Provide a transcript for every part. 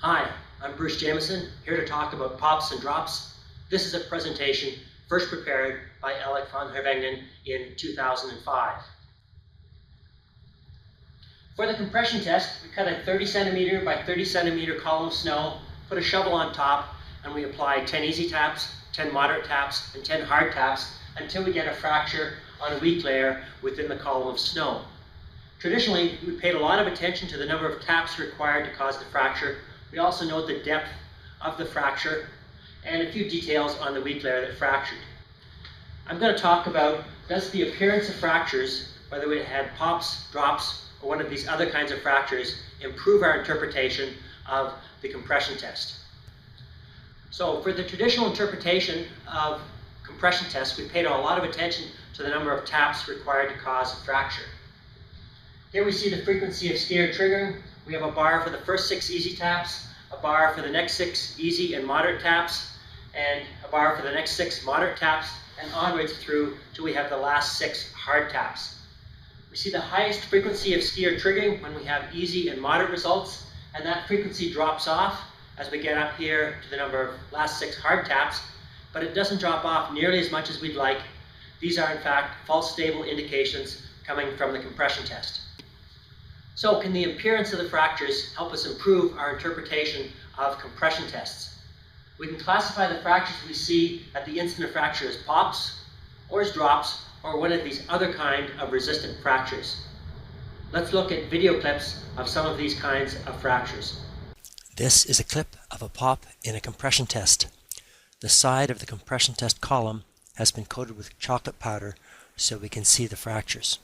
Hi, I'm Bruce Jamieson, here to talk about pops and drops. This is a presentation first prepared by Alec van Hervengnen in 2005. For the compression test, we cut a 30 centimeter by 30 centimeter column of snow, put a shovel on top, and we applied 10 easy taps, 10 moderate taps, and 10 hard taps until we get a fracture on a weak layer within the column of snow. Traditionally, we paid a lot of attention to the number of taps required to cause the fracture. We also note the depth of the fracture and a few details on the weak layer that fractured. I'm going to talk about, does the appearance of fractures, whether we had pops, drops, or one of these other kinds of fractures, improve our interpretation of the compression test. So for the traditional interpretation of compression tests, we paid a lot of attention to the number of taps required to cause a fracture. Here we see the frequency of skier triggering. We have a bar for the first 6 easy taps, a bar for the next 6 easy and moderate taps, and a bar for the next 6 moderate taps, and onwards through till we have the last 6 hard taps. We see the highest frequency of skier triggering when we have easy and moderate results, and that frequency drops off as we get up here to the number of last 6 hard taps, but it doesn't drop off nearly as much as we'd like. These are in fact false stable indications coming from the compression test. So can the appearance of the fractures help us improve our interpretation of compression tests? We can classify the fractures we see at the instant of fracture as pops, or as drops, or one of these other kind of resistant fractures. Let's look at video clips of some of these kinds of fractures. This is a clip of a pop in a compression test. The side of the compression test column has been coated with chocolate powder so we can see the fractures.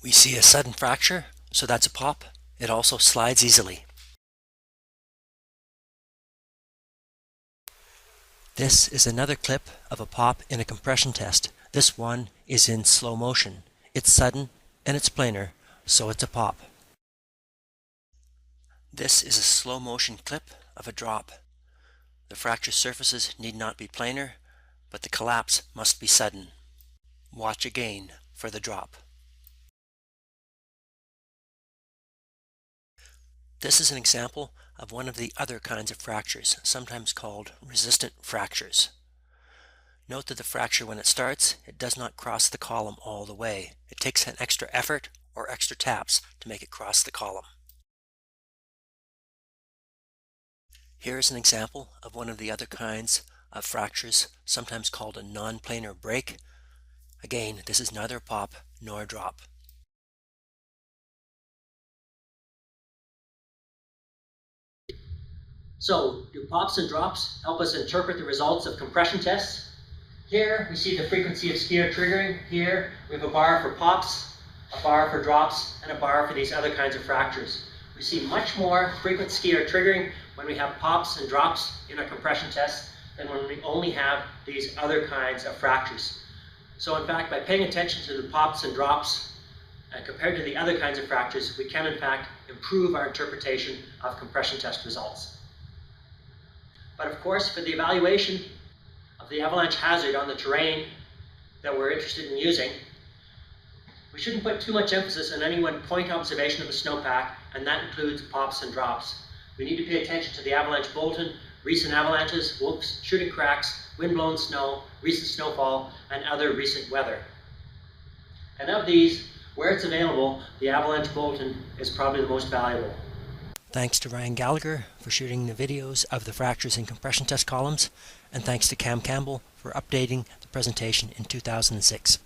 We see a sudden fracture, so that's a pop. It also slides easily. This is another clip of a pop in a compression test. This one is in slow motion. It's sudden and it's planar, so it's a pop. This is a slow motion clip of a drop. The fracture surfaces need not be planar, but the collapse must be sudden. Watch again for the drop. This is an example of one of the other kinds of fractures, sometimes called resistant fractures. Note that the fracture, when it starts, it does not cross the column all the way. It takes an extra effort or extra taps to make it cross the column. Here is an example of one of the other kinds of fractures, sometimes called a non-planar break. Again, this is neither a pop nor a drop. So, do pops and drops help us interpret the results of compression tests? Here we see the frequency of skier triggering. Here we have a bar for pops, a bar for drops, and a bar for these other kinds of fractures. We see much more frequent skier triggering when we have pops and drops in a compression test than when we only have these other kinds of fractures. So in fact, by paying attention to the pops and drops compared to the other kinds of fractures, we can in fact improve our interpretation of compression test results. But of course, for the evaluation of the avalanche hazard on the terrain that we're interested in using, we shouldn't put too much emphasis on any one point observation of the snowpack, and that includes pops and drops. We need to pay attention to the avalanche bulletin, recent avalanches, whoops, shooting cracks, wind-blown snow, recent snowfall, and other recent weather. And of these, where it's available, the avalanche bulletin is probably the most valuable. Thanks to Ryan Gallagher for shooting the videos of the fractures in compression test columns, and thanks to Cam Campbell for updating the presentation in 2006.